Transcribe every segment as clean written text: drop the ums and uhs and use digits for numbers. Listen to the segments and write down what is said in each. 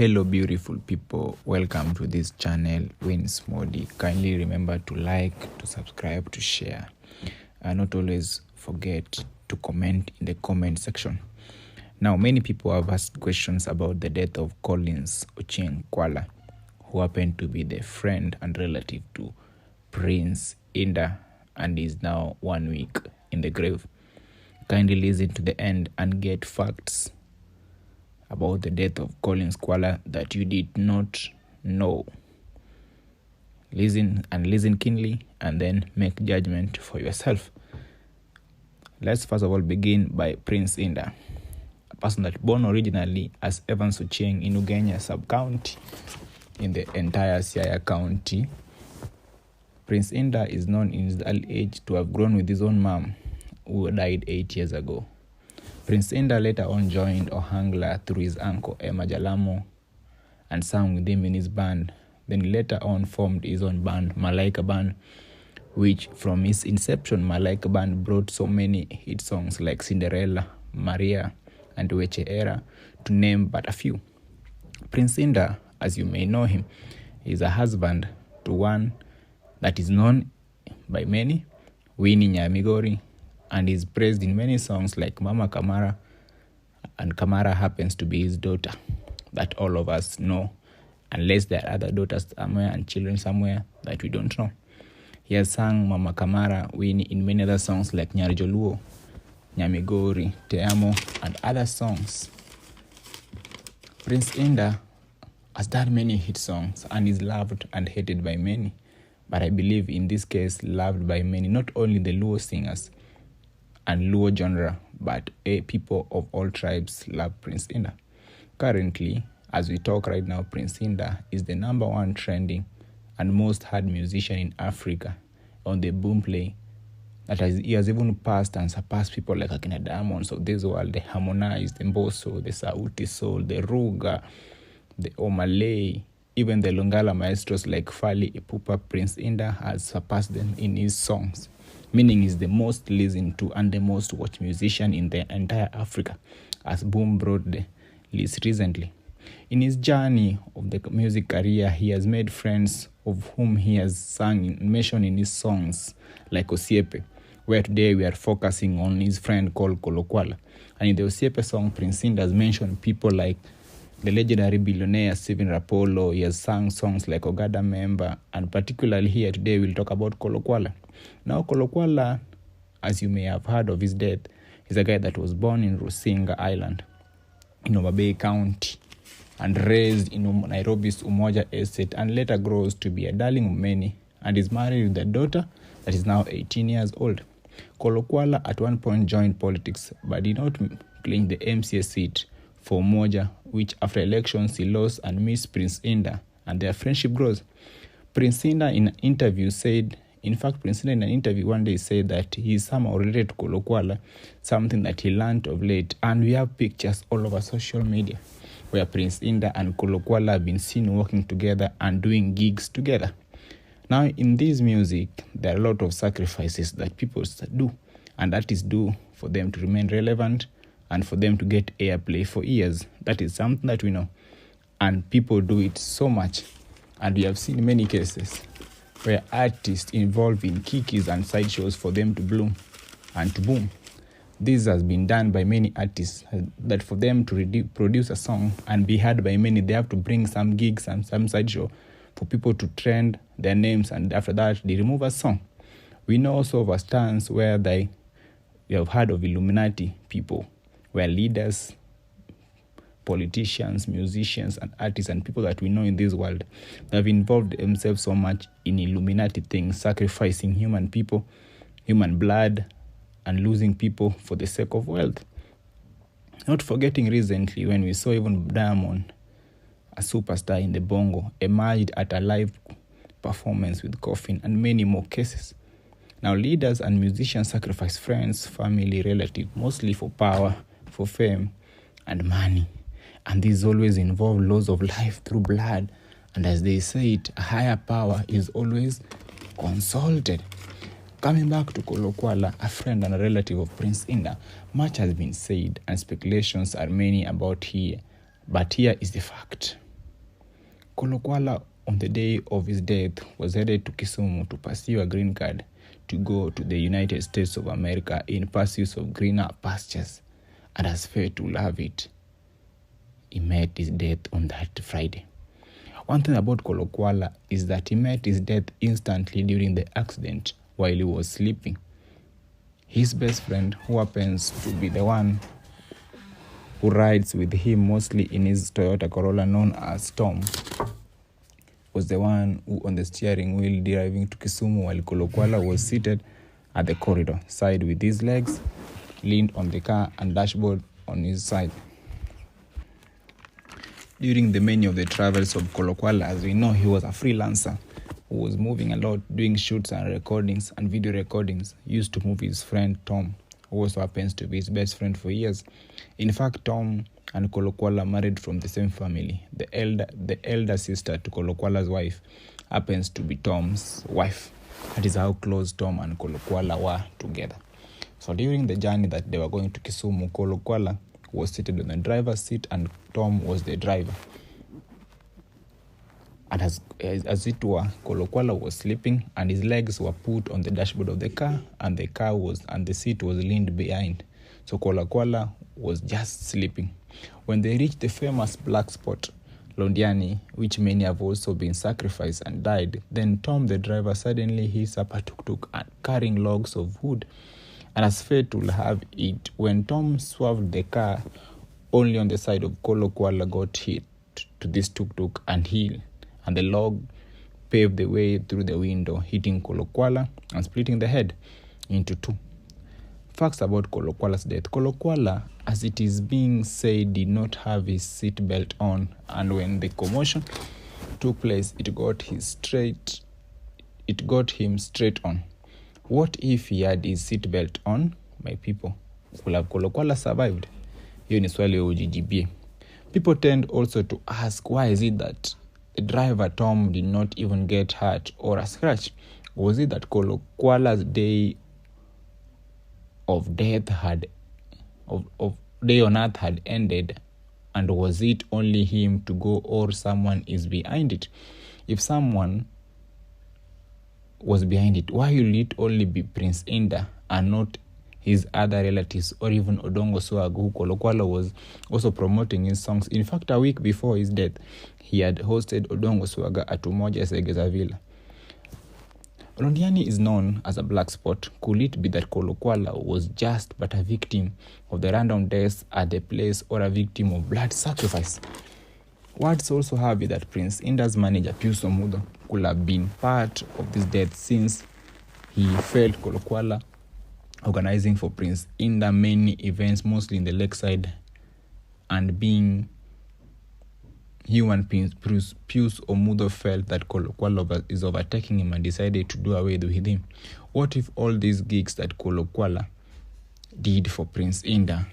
Hello beautiful people, welcome to this channel Wins Modi. Kindly remember to like, to subscribe, to share, and not always forget to comment in the comment section. Now, many people have asked questions about the death of Collins Ochieng KWALA, who happened to be the friend and relative to Prince INDAH and is now 1 week in the grave. Kindly listen to the end and get facts about the death of Collins KWALA that you did not know. Listen keenly and then make judgment for yourself. Let's first of all begin by Prince INDAH, a person that born originally as Evans Ochieng in Ugenya sub-county in the entire Siaya County. Prince INDAH is known in his early age to have grown with his own mom, who died 8 years ago. Prince INDAH later on joined Ohangla through his uncle Emma Jalamo and sang with him in his band. Then he later on formed his own band, Malaika Band, which from his inception, Malaika Band brought so many hit songs like Cinderella, Maria, and Weche Era, to name but a few. Prince INDAH, as you may know him, is a husband to one that is known by many, Winnie Nyamigori, and is praised in many songs like Mama Kamara, and Kamara happens to be his daughter that all of us know, unless there are other daughters somewhere and children somewhere that we don't know. He has sung Mama Kamara, Winnie in many other songs like Nyarjoluo, Nyamigori, Te Amo, and other songs. Prince INDAH has done many hit songs and is loved and hated by many, but I believe in this case loved by many, not only the Luo singers and Luo genre, but people of all tribes love Prince INDAH. Currently, as we talk right now, Prince INDAH is the #1 trending and most heard musician in Africa on the boomplay. He has even passed and surpassed people like Akina Diamonds of this world, the Harmonize, the Mbosso, the Sauti Sol, the Ruga, the Omalay, even the Lungala maestros like Fali Ipupa. Prince INDAH has surpassed them in his songs, meaning he's the most listened to and the most watched musician in the entire Africa, as Boom brought the list recently. In his journey of the music career, he has made friends of whom he has sung mentioned in his songs, like Osiepe, where today we are focusing on his friend called Collo. And in the Osiepe song, Prince INDAH has mentioned people like the legendary billionaire Stephen Rapolo. He has sung songs like Ogada Member, and particularly here today we'll talk about Collo. Now, Collo, as you may have heard of his death, is a guy that was born in Rusinga Island in Homa Bay County and raised in Nairobi's Umoja Estate, and later grows to be a darling of many and is married with a daughter that is now 18 years old. Collo at one point joined politics but did not claim the MCA seat for Umoja, which after elections he lost and missed Prince INDAH, and their friendship grows. Prince INDAH in an interview one day said that he is somehow related to Collo, something that he learned of late, and we have pictures all over social media where Prince INDAH and Collo have been seen working together and doing gigs together. Now, in this music, there are a lot of sacrifices that people do and artists do for them to remain relevant and for them to get airplay for years. That is something that we know, and people do it so much, and we have seen many cases where artists involved in kikis and sideshows for them to bloom and to boom. This has been done by many artists, that for them to produce a song and be heard by many, they have to bring some gigs and some sideshow for people to trend their names, and after that they remove a song. We know also of a stance where we have heard of Illuminati people, where leaders, politicians, musicians, and artists, and people that we know in this world, they have involved themselves so much in Illuminati things, sacrificing human people, human blood, and losing people for the sake of wealth. Not forgetting recently when we saw even Diamond, a superstar in the Bongo, emerged at a live performance with coffin, and many more cases. Now, leaders and musicians sacrifice friends, family, relatives, mostly for power, for fame, and money. And these always involve loss of life through blood. And as they say it, a higher power is always consulted. Coming back to Collo, a friend and a relative of Prince INDAH, much has been said and speculations are many about here. But here is the fact. KWALA, on the day of his death, was headed to Kisumu to pursue a green card to go to the United States of America in pursuit of greener pastures, and as fate will have it, he met his death on that Friday. One thing about KWALA is that he met his death instantly during the accident while he was sleeping. His best friend, who happens to be the one who rides with him mostly in his Toyota Corolla known as Tom, was the one who on the steering wheel driving to Kisumu while KWALA was seated at the corridor side with his legs leaned on the car and dashboard on his side. During the many of the travels of KWALA, as we know, he was a freelancer who was moving a lot, doing shoots and recordings and video recordings. He used to move his friend Tom, who also happens to be his best friend for years. In fact, Tom and KWALA married from the same family. The elder sister to KWALA's wife happens to be Tom's wife. That is how close Tom and KWALA were together. So during the journey that they were going to Kisumu, KWALA was seated on the driver's seat and Tom was the driver. And as it were, KWALA was sleeping and his legs were put on the dashboard of the car and the seat was leaned behind. So KWALA was just sleeping. When they reached the famous black spot, Londiani, which many have also been sacrificed and died, then Tom the driver suddenly hits up a tuk-tuk and carrying logs of wood. And as fate will have it, when Tom swerved the car, only on the side of KWALA got hit to this tuk-tuk and the log paved the way through the window, hitting KWALA and splitting the head into two. Facts about KWALA's death. KWALA, as it is being said, did not have his seatbelt on, and when the commotion took place, it got him straight on. What if he had his seatbelt on? My people, could have KWALA survived? Hiyo ni swali ya ujijibie. People tend also to ask, why is it that the driver Tom did not even get hurt or a scratch? Was it that KWALA's day of death day on earth had ended, and was it only him to go, or someone is behind it? If someone was behind it, why will it only be Prince INDAH and not his other relatives or even Odongo Swag, who KWALA was also promoting his songs? In fact, a week before his death, he had hosted Odongo Swaga at Umoja Segeza Villa. Londiani is known as a black spot. Could it be that KWALA was just but a victim of the random deaths at the place, or a victim of blood sacrifice? Words also have it that Prince INDAH's manager, Pius Omudo, could have been part of this death, since he felt KWALA organizing for Prince INDAH many events, mostly in the lakeside, and being human, Pius Omudo felt that KWALA is overtaking him and decided to do away with him. What if all these gigs that KWALA did for Prince INDAH,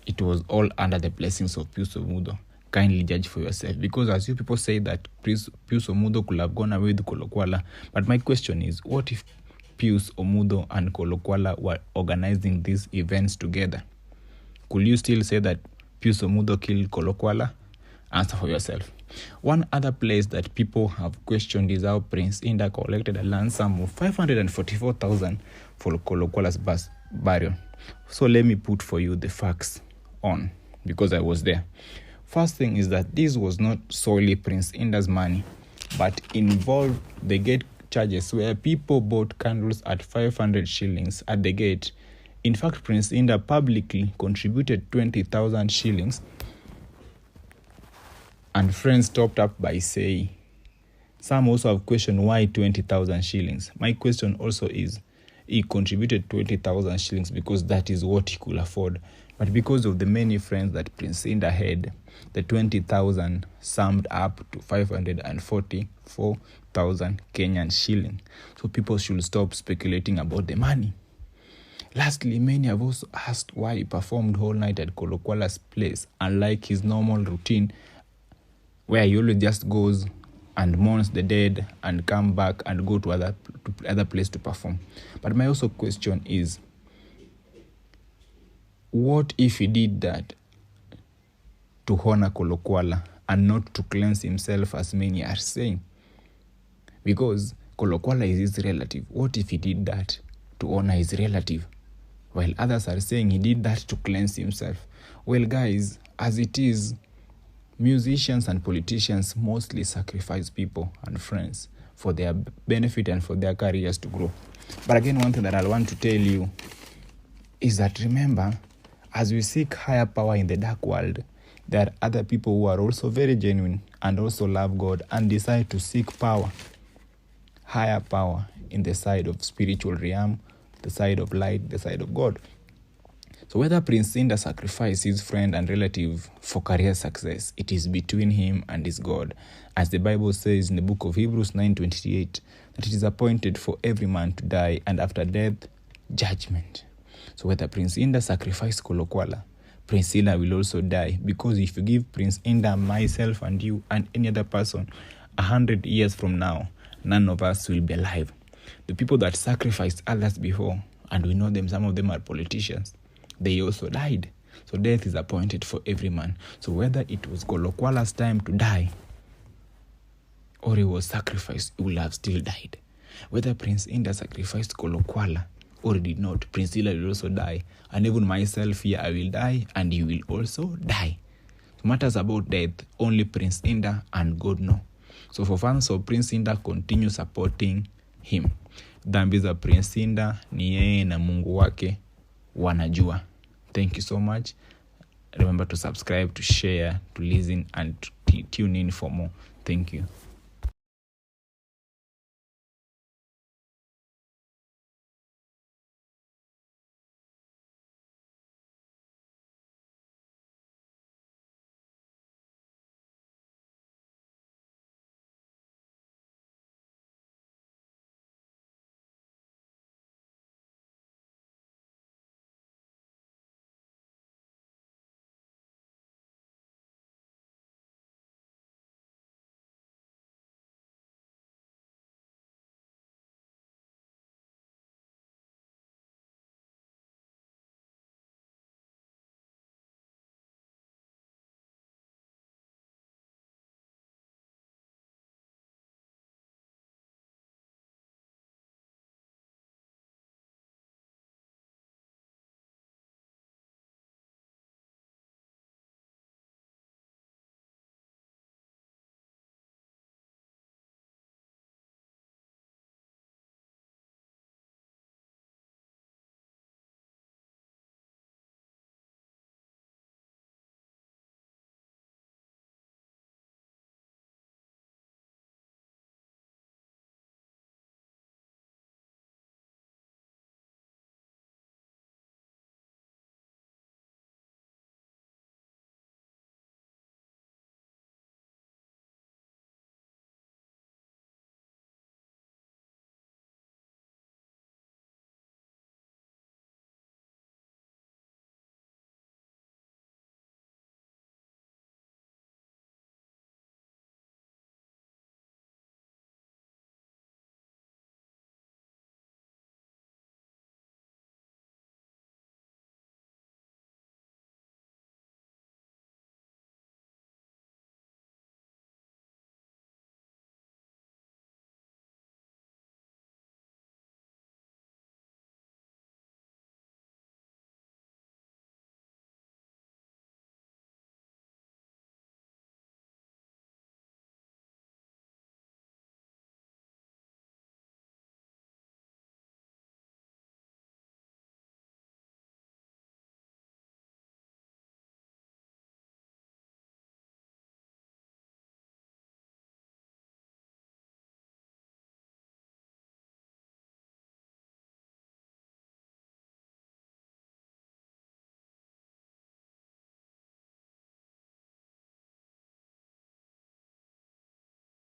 it was all under the blessings of Pius Omudo? Kindly judge for yourself, because as you people say that Pius Omudo could have gone away with KWALA, but my question is, what if Pius Omudo and KWALA were organizing these events together? Could you still say that Pius Omudo killed KWALA? Answer for yourself. One other place that people have questioned is how Prince INDAH collected a land sum of 544,000 for KWALA's burial. So let me put for you the facts on, because I was there. First thing is that this was not solely Prince INDAH's money, but involved the gate charges where people bought candles at 500 shillings at the gate. In fact, Prince INDAH publicly contributed 20,000 shillings, and friends topped up by saying, some also have questioned why 20,000 shillings. My question also is, he contributed 20,000 shillings because that is what he could afford. But because of the many friends that Prince INDAH had, the 20,000 summed up to 544,000 Kenyan shilling. So people should stop speculating about the money. Lastly, many have also asked why he performed whole night at KWALA's place, unlike his normal routine, where he always just goes and mourns the dead and come back and go to other place to perform. But my also question is, what if he did that to honor KWALA and not to cleanse himself as many are saying. Because KWALA is his relative. What if he did that to honor his relative? While others are saying he did that to cleanse himself. Well, guys, as it is, musicians and politicians mostly sacrifice people and friends for their benefit and for their careers to grow. But again, one thing that I want to tell you is that remember, as we seek higher power in the dark world, there are other people who are also very genuine and also love God and decide to seek power, higher power in the side of spiritual realm, the side of light, the side of God. So whether Prince Indah sacrificed his friend and relative for career success, it is between him and his God. As the Bible says in the book of Hebrews 9:28, that it is appointed for every man to die, and after death, judgment. So whether Prince Indah sacrificed KWALA, Prince Indah will also die. Because if you give Prince Indah, myself and you and any other person 100 years from now, none of us will be alive. The people that sacrificed others before, and we know them, some of them are politicians, they also died. So death is appointed for every man. So whether it was KWALA's time to die or he was sacrificed, he will have still died. Whether Prince Indah sacrificed KWALA or he did not, Prince Indah will also die. And even myself here, I will die and you will also die. Matters about death, only Prince Indah and God know. So for fans of Prince Indah, continue supporting him. Dhambi za Prince Indah ni yeye na Mungu wake wanajua. Thank you so much. Remember to subscribe, to share, to listen, and to tune in for more. Thank you.